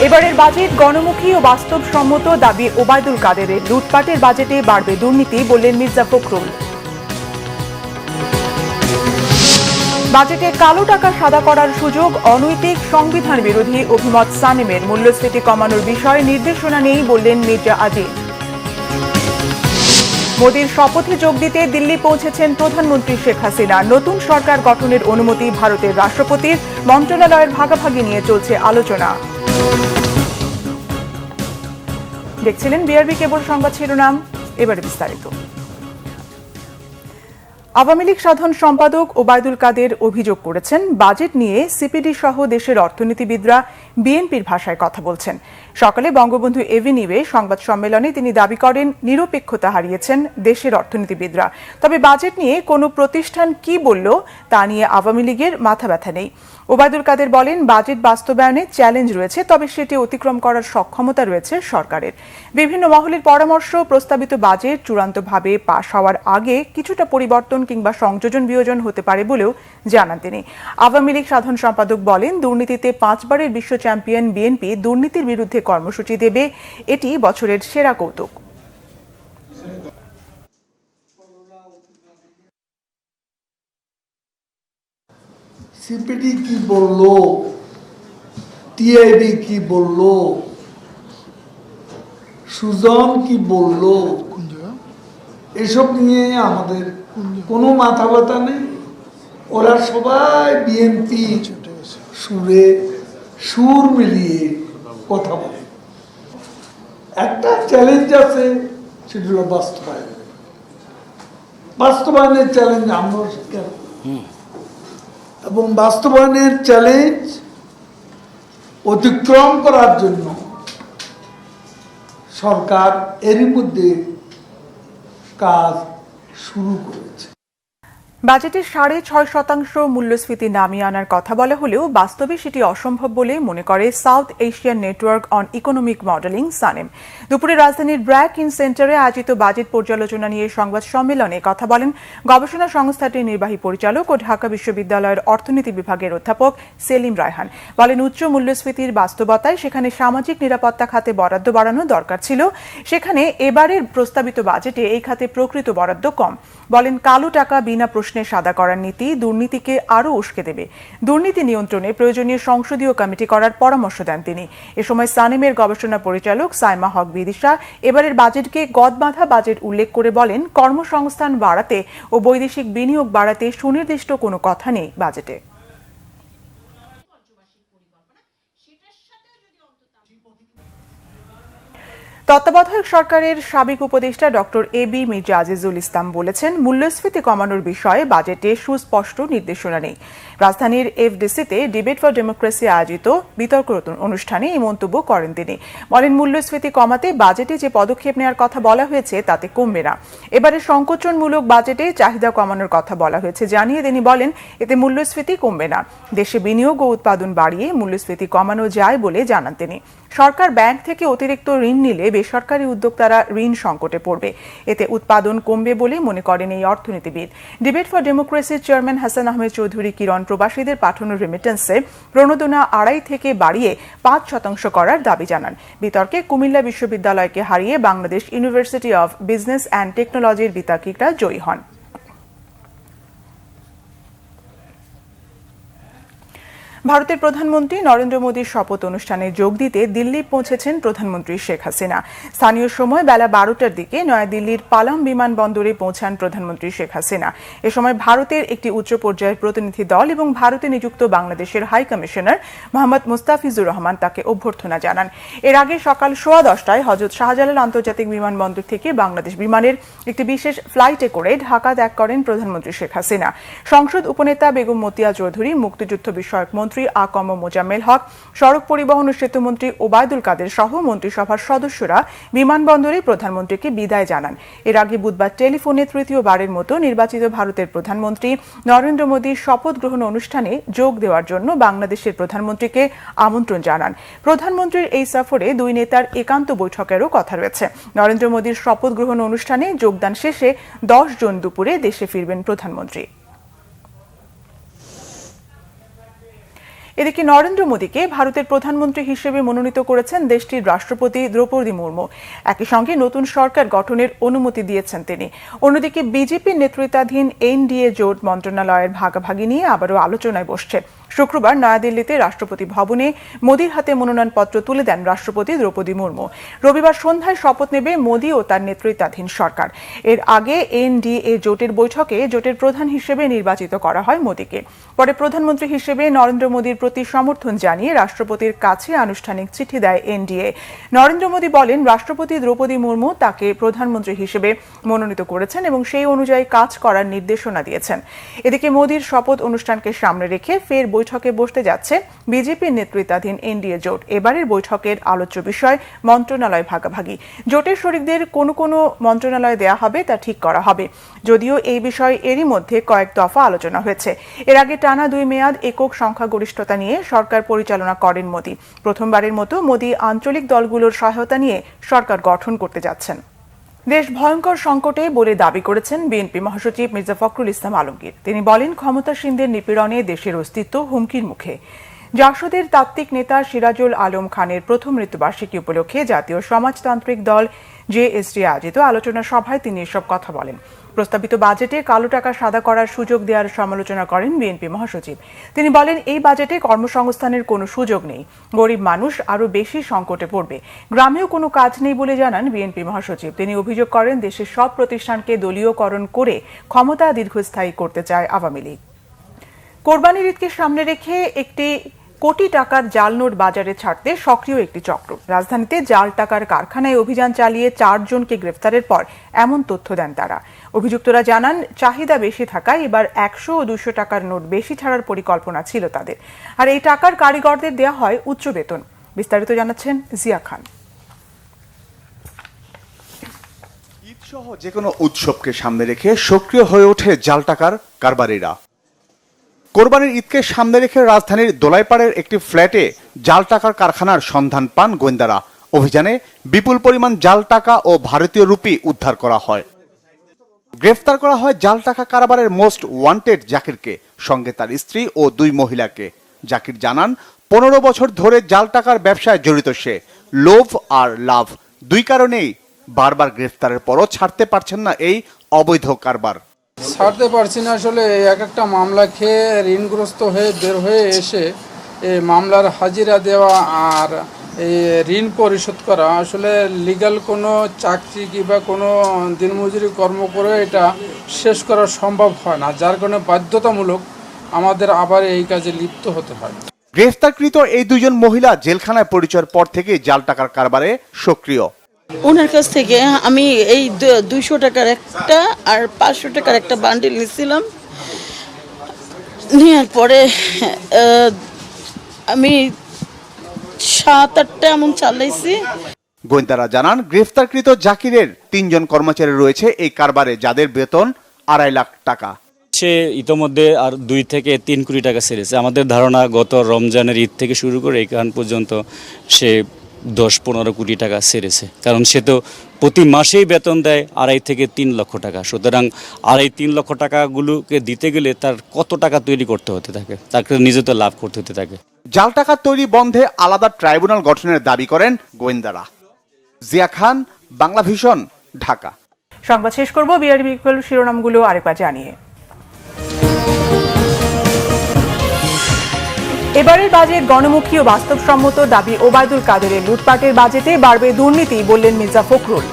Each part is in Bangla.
এবারের বাজেট গণমুখী ও বাস্তবসম্মত, দাবি ওবায়দুল কাদেরের। লুটপাটের বাজেটে বাড়বে দুর্নীতি, বললেন মির্জা ফখরুল। বাজেটে কালো টাকা সাদা করার সুযোগ, অনৈতিক, সংবিধান বিরোধী অভিমত সানেমের। মূল্যস্ফীতি কমানোর বিষয়ে নির্দেশনা নেই, বললেন মির্জা আজিজ। মোদির শপথে যোগ দিতে দিল্লি পৌঁছেছেন প্রধানমন্ত্রী শেখ হাসিনা। নতুন সরকার গঠনের অনুমতি ভারতের রাষ্ট্রপতির। মন্ত্রণালয়ের ভাগাভাগি নিয়ে চলছে আলোচনা। দেখছিলেন বিআরবি কেবল সংবাদ শিরোনাম, এবারে বিস্তারিত। আওয়ামী লীগ সাধারণ সম্পাদক ওবায়দুল কাদের অভিযোগ করেছেন, বাজেট নিয়ে সিপিডি সহ দেশের অর্থনীতিবিদরা বিএনপির ভাষায় কথা বলছেন। সকালে বঙ্গবন্ধু এভিনিউয়ে সংবাদ সম্মেলনে তিনি দাবি করেন, নিরপেক্ষতা হারিয়েছেন দেশের অর্থনীতিবিদরা। তবে বাজেট নিয়ে কোনো প্রতিষ্ঠান কি বলল তা নিয়ে আওয়ামী লীগের মাথা ব্যথা নেই। ওবায়দুল কাদের বলেন, বাজেট বাস্তবায়নে চ্যালেঞ্জ রয়েছে, তবে সেটি অতিক্রম করার সক্ষমতা রয়েছে সরকারের। বিভিন্ন মহলের পরামর্শ, প্রস্তাবিত বাজেট চূড়ান্তভাবে পাশ হওয়ার আগে কিছুটা পরিবর্তন কিংবা সংযোজন বিয়োজন হতে পারে বলেও জানান তিনি। আওয়ামী লীগ সাধারণ সম্পাদক বলেন, দুর্নীতিতে 5 বারের বিশ্ব চ্যাম্পিয়ন বিএনপি দুর্নীতির বিরুদ্ধে কর্মসূচি দেবে, এটি বছরের সেরা কৌতুক। সিপিডি কি বললো, টিআইবি কি বললো, সুজন কি বললো, এসব নিয়ে আমাদের কোনো মাথা ব্যথা নেই। ওরা সবাই বিএনপি সুরে সুর মিলিয়ে কথা বলে। একটা চ্যালেঞ্জ আছে, সেটা হলো বাস্তবায়ন। বাস্তবায়নের চ্যালেঞ্জ আমরা স্বীকার করি, এবং বাস্তবায়নের চ্যালেঞ্জ অতিক্রম করার জন্য সরকার এরই মধ্যে কাজ শুরু করেছে। বাজেটে 6.5% মূল্যস্ফীতি নামিয়ে আনার কথা বলা হলেও বাস্তবে সেটি অসম্ভব বলে মনে করে south Asian network on economic modelling, SANEM. দুপুরে রাজধানীর ব্র্যাক ইন সেন্টারে আয়োজিত বাজেট পর্যালোচনা নিয়ে সংবাদ সম্মেলনে কথা বলেন গবেষণা সংস্থাটির নির্বাহী পরিচালক ও ঢাকা বিশ্ববিদ্যালয়ের অর্থনীতি বিভাগের অধ্যাপক সেলিম রায়হান। বলেন, উচ্চ মূল্যস্ফীতির বাস্তবতায় সেখানে সামাজিক নিরাপত্তা খাতে বরাদ্দ বাড়ানো দরকার ছিল, সেখানে এবারের প্রস্তাবিত বাজেটে এই খাতে প্রকৃত বরাদ্দ কম। বলেন, কালো টাকা বিনা প্রশ্নে সাদা করার নীতি দুর্নীতিকে আরও উস্কে দেবে। দুর্নীতি নিয়ন্ত্রণে প্রয়োজনীয় সংসদীয় কমিটি করার পরামর্শ দেন তিনি। এ সময় সানেমের গবেষণা পরিচালক সাইমা হক বিদিশা এবারের বাজেটকে গদবাঁধা বাজেট উল্লেখ করে বলেন, কর্মসংস্থান বাড়াতে ও বৈদেশিক বিনিয়োগ বাড়াতে সুনির্দিষ্ট কোনো কথা নেই বাজেটে। তত্ত্বাবধায়ক সরকারের সাবেক উপদেষ্টা ডক্টর এবি মির্জা আজিজুল ইসলাম বলেছেন, মূল্যস্ফীতি কমানোর বিষয়ে বাজেটে সুস্পষ্ট নির্দেশনা নেই। রাজধানীর এফডিসিতে ডিবেট ফর ডেমোক্রেসি আয়োজিত বিতর্ক অনুষ্ঠানে এই মন্তব্য করেন তিনি। বলেন, মূল্যস্ফীতি কমাতে বাজেটে যে পদক্ষেপ নেওয়ার কথা বলা হয়েছে তাতে কমবে না। এবারে সংকোচনমূলক বাজেটে চাহিদা কমানোর কথা বলা হয়েছে জানিয়ে তিনি বলেন, এতে মূল্যস্ফীতি কমবে না। দেশে বিনিয়োগ ও উৎপাদন বাড়িয়ে মূল্যস্ফীতি কমানো যায় বলে জানান তিনি। সরকার ব্যাংক থেকে অতিরিক্ত ঋণ নিলে বেসরকারি উদ্যোক্তারা ঋণ সংকটে পড়বে, এতে উৎপাদন কমবে বলে মনে করেন এই অর্থনীতিবিদ। ডিবেট ফর ডেমোক্রেসির চেয়ারম্যান হাসান আহমেদ চৌধুরী কিরণ প্রবাসীদের পাঠানো রেমিটেন্সে প্রণোদনা 2.5 থেকে বাড়িয়ে 5% করার দাবি জানান। বিতর্কে কুমিল্লা বিশ্ববিদ্যালয়কে হারিয়ে Bangladesh university of business and টেকনোলজির বিতার্কিকরা জয়ী হন। ভারতের প্রধানমন্ত্রী নরেন্দ্র মোদীর শপথ অনুষ্ঠানে যোগ দিতে দিল্লি পৌঁছেছেন প্রধানমন্ত্রী শেখ হাসিনা। স্থানীয় সময় বেলা 12টার দিকে নয়াদিল্লির পালাম বিমানবন্দরে পৌঁছান প্রধানমন্ত্রী শেখ হাসিনা। এ সময় ভারতের একটি উচ্চ পর্যায়ের প্রতিনিধি দল এবং ভারতে নিযুক্ত বাংলাদেশের হাই কমিশনার মোহাম্মদ মুস্তাফিজুর রহমান তাকে অভ্যর্থনা জানান। এর আগে সকাল 10:15টায় হযরত শাহজালাল আন্তর্জাতিক বিমানবন্দর থেকে বাংলাদেশ বিমানের একটি বিশেষ ফ্লাইটে করে ঢাকা ত্যাগ করেন প্রধানমন্ত্রী শেখ হাসিনা। সংসদ উপনেতা বেগম মতিয়া চৌধুরী, মুক্তিযুদ্ধ বিষয়ক মন্ত্রী আকম মোজাম্মেল হক, সড়ক পরিবহন ও সেতুমন্ত্রী ওবায়দুল কাদের সহ মন্ত্রিসভার সদস্যরা বিমানবন্দরে প্রধানমন্ত্রীকে বিদায় জানান। এর আগে বুধবার টেলিফোনে তৃতীয়বারের মতো নির্বাচিত ভারতের প্রধানমন্ত্রী নরেন্দ্র মোদীর শপথ গ্রহণ অনুষ্ঠানে যোগ দেওয়ার জন্য বাংলাদেশের প্রধানমন্ত্রীকে আমন্ত্রণ জানান। প্রধানমন্ত্রীর এই সফরে দুই নেতার একান্ত বৈঠকেরও কথা রয়েছে। নরেন্দ্র মোদীর শপথ গ্রহণ অনুষ্ঠানে যোগদান শেষে 10 জুন দুপুরে দেশে ফিরবেন প্রধানমন্ত্রী। এদিকে নরেন্দ্র মোদীকে ভারতের প্রধানমন্ত্রী হিসেবে মনোনীত করেছেন দেশটির রাষ্ট্রপতি দ্রৌপদী মুর্মু। একই সঙ্গে নতুন সরকার গঠনের অনুমতি দিয়েছেন তিনি। অন্যদিকে বিজেপির নেতৃত্বাধীন এনডিএ জোট মন্ত্রণালয়ের ভাগাভাগি নিয়ে আবারও আলোচনায় বসছে। শুক্রবার নয়াদিল্লিতে রাষ্ট্রপতি ভবনে মোদীর হাতে মনোনয়নপত্র তুলে দেন রাষ্ট্রপতি দ্রৌপদী মুর্মু। রবিবার সন্ধ্যায় শপথ নেবে মোদী ও তার নেতৃত্বাধীন সরকার। এর আগে এনডিএ জোটের বৈঠকে জোটের প্রধান হিসেবে নির্বাচিত করা হয় মোদীকে। পরে প্রধানমন্ত্রী হিসেবে নরেন্দ্র মোদীর প্রতি সমর্থন জানিয়ে রাষ্ট্রপতির কাছে আনুষ্ঠানিক চিঠি দেয় এনডিএ। নরেন্দ্র মোদী বলেন, রাষ্ট্রপতি দ্রৌপদী মুর্মু তাকে প্রধানমন্ত্রী হিসেবে মনোনীত করেছেন এবং সেই অনুযায়ী কাজ করার নির্দেশনা দিয়েছেন। এদিকে মোদীর শপথ অনুষ্ঠানকে সামনে রেখে ফের বৈঠকে বসতে যাচ্ছে বিজেপির নেতৃত্বাধীন এনডিএ জোট। এবারের বৈঠকের আলোচ্য বিষয় মন্ত্রণালয় ভাগাভাগি। জোটের শরিকদের কোন কোন মন্ত্রণালয় দেয়া হবে তা ঠিক করা হবে। যদিও এই বিষয়ে এরই মধ্যে কয়েক দফা আলোচনা হয়েছে। এর আগে টানা 2 মেয়াদ একক সংখ্যাগরিষ্ঠতা নিয়ে সরকার পরিচালনা করেন মোদী। প্রথমবারের মতো মোদী আঞ্চলিক দলগুলোর সহায়তা নিয়ে সরকার গঠন করতে যাচ্ছেন। দেশ ভয়ঙ্কর সংকটে বলে দাবি করেছেন বিএনপি মহাসচিব মির্জা ফখরুল ইসলাম আলমগীর। তিনি বলেন, ক্ষমতাসীনদের নিপীড়নে দেশের অস্তিত্ব হুমকির মুখে। জাসদের তাত্ত্বিক নেতা সিরাজুল আলম খানের প্রথম মৃত্যুবার্ষিকী উপলক্ষে জাতীয় সমাজতান্ত্রিক দল জেএসডি আয়োজিত আলোচনা সভায় তিনি এসব কথা বলেন। প্রস্তাবিত বাজেটে কালো টাকা সাদা করার সুযোগ দেওয়ার সমালোচনা করেন বিএনপি মহাসচিব। তিনি বলেন, এই বাজেটে কর্মসংস্থানের কোনো সুযোগ নেই। গরিব মানুষ আরও বেশি সংকটে পড়বে। গ্রামেও কোনো কাজ নেই বলে জানান বিএনপি মহাসচিব। তিনি অভিযোগ করেন, দেশের সব প্রতিষ্ঠানকে দলীয়করণ করে ক্ষমতা দীর্ঘস্থায়ী করতে চায় আওয়ামী লীগ। কোরবানির ঈদকে সামনে রেখে একটি কোটি টাকার জাল নোট বাজারে ছাড়তে সক্রিয় একটি চক্র। রাজধানীতে জাল টাকার কারখানায় অভিযান চালিয়ে 4 জনকে গ্রেফতারের পর এমন তথ্য দেন তারা। অভিযুক্তরা জানান, চাহিদা বেশি থাকায় এবার 100 ও 200 টাকার নোট বেশি ছাড়ার পরিকল্পনা ছিল তাদের। আর এই টাকার কারিগরদের দেওয়া হয় উচ্চ বেতন। বিস্তারিত জানাচ্ছেন জিয়া খান। ঈদ সহ যে কোনো উৎসবকে সামনে রেখে সক্রিয় হয়ে ওঠে জাল টাকার কারবারিরা। কোরবানির ঈদকে সামনে রেখে রাজধানীর দোলাইপাড়ের একটি ফ্ল্যাটে জাল টাকার কারখানার সন্ধান পান গোয়েন্দারা। অভিযানে বিপুল পরিমাণ জাল টাকা ও ভারতীয় রুপি উদ্ধার করা হয়। গ্রেফতার করা হয় জাল টাকা কারবারের মোস্ট ওয়ান্টেড জাকিরকে, সঙ্গে তার স্ত্রী ও 2 মহিলাকে। জাকির জানান, 15 বছর ধরে জাল টাকার ব্যবসায় জড়িত সে। লোভ আর লাভ 2 কারণেই বারবার গ্রেফতারের পরও ছাড়তে পারছেন না এই অবৈধ কারবার। ছাড়তে পারছি না, আসলে এক একটা মামলা খেয়ে ঋণগ্রস্ত হয়ে বের হয়ে এসে এই মামলার হাজিরা দেওয়া আর এই ঋণ পরিশোধ করা, আসলে লিগ্যাল কোনো চাকরি কিংবা কোনো দিনমজুরি কর্ম করে এটা শেষ করা সম্ভব হয় না, যার কারণে বাধ্যতামূলক আমাদের আবার এই কাজে লিপ্ত হতে হয়। গ্রেফতারকৃত এই 2 জন মহিলা জেলখানায় পরিচয়ের পর থেকে জাল টাকার কারবারে সক্রিয়। ওনার কাছ থেকে আমি এই 200 টাকার একটা আর 500 টাকার একটা বান্ডিল নিয়েছিলাম। নেওয়ার পরে আমি 7-8টা এমন চালাইছি। গোয়েন্দারা জানান, গ্রেফতারকৃত জাকিরের 3 জন কর্মচারী রয়েছে এই কারবারে, যাদের বেতন 2.5 লাখ টাকা। সে ইতোমধ্যে আর 2 থেকে 3 কোটি টাকা ছেড়েছে। আমাদের ধারণা গত রমজানের ঈদ থেকে শুরু করে এখান পর্যন্ত সে 10-15 কোটি টাকা ছেড়েছে। কারণ সে তো প্রতি মাসেই বেতন দেয় 2.5 থেকে 3 লক্ষ টাকা। সুতরাং 2.5-3 লক্ষ টাকাগুলোকে দিতে গেলে তার কত টাকা তৈরি করতে হতে থাকে, তাকে নিজে তো লাভ করতে হতে থাকে। জাল টাকা তৈরি বন্ধে আলাদা ট্রাইব্যুনাল গঠনের দাবি করেন গোয়েন্দারা। জিয়া খান, বাংলা ভিশন, ঢাকা। সংবাদ শেষ করব বিআরবি শিরোনামগুলো আরেকবার জানিয়ে। এবারের বাজেট গণমুখী ও বাস্তবসম্মত, দাবি ওবায়দুল কাদেরের। লুটপাটের বাজেটে বাড়বে দুর্নীতি, বললেন মির্জা ফখরুল।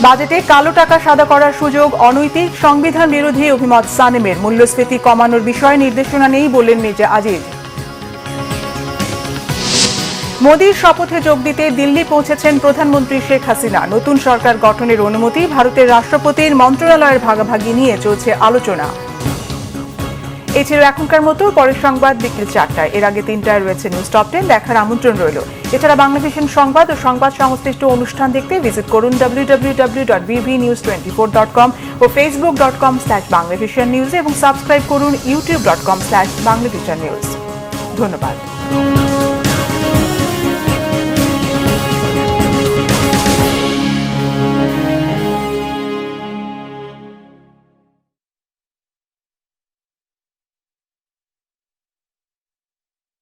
বাজেটে কালো টাকা সাদা করার সুযোগ অনৈতিক, সংবিধান বিরোধী অভিমত সানেমের। মূল্যস্ফীতি কমানোর বিষয়ে নির্দেশনা নেই, বললেন মির্জা আজিজ। মোদীর শপথে যোগ দিতে দিল্লি পৌঁছেছেন প্রধানমন্ত্রী শেখ হাসিনা। নতুন সরকার গঠনের অনুমতি, ভারতের রাষ্ট্রপতির মন্ত্রণালয়ের ভাগাভাগি নিয়ে চলছে আলোচনা। এই ছিল এখনকার মতো। পরের সংবাদ বিকেল 4টায়। এর আগে 3টায় রয়েছে নিউজ টপ 10, দেখার আমন্ত্রণ রইল। এছাড়া বাংলাভিশন সংবাদ ও সংবাদ সংশ্লিষ্ট অনুষ্ঠান দেখতে ভিজিট করুন www.bbnews24.com ও facebook.com/banglavishnnews এবং সাবস্ক্রাইব করুন youtube.com/banglavishnnews। ধন্যবাদ।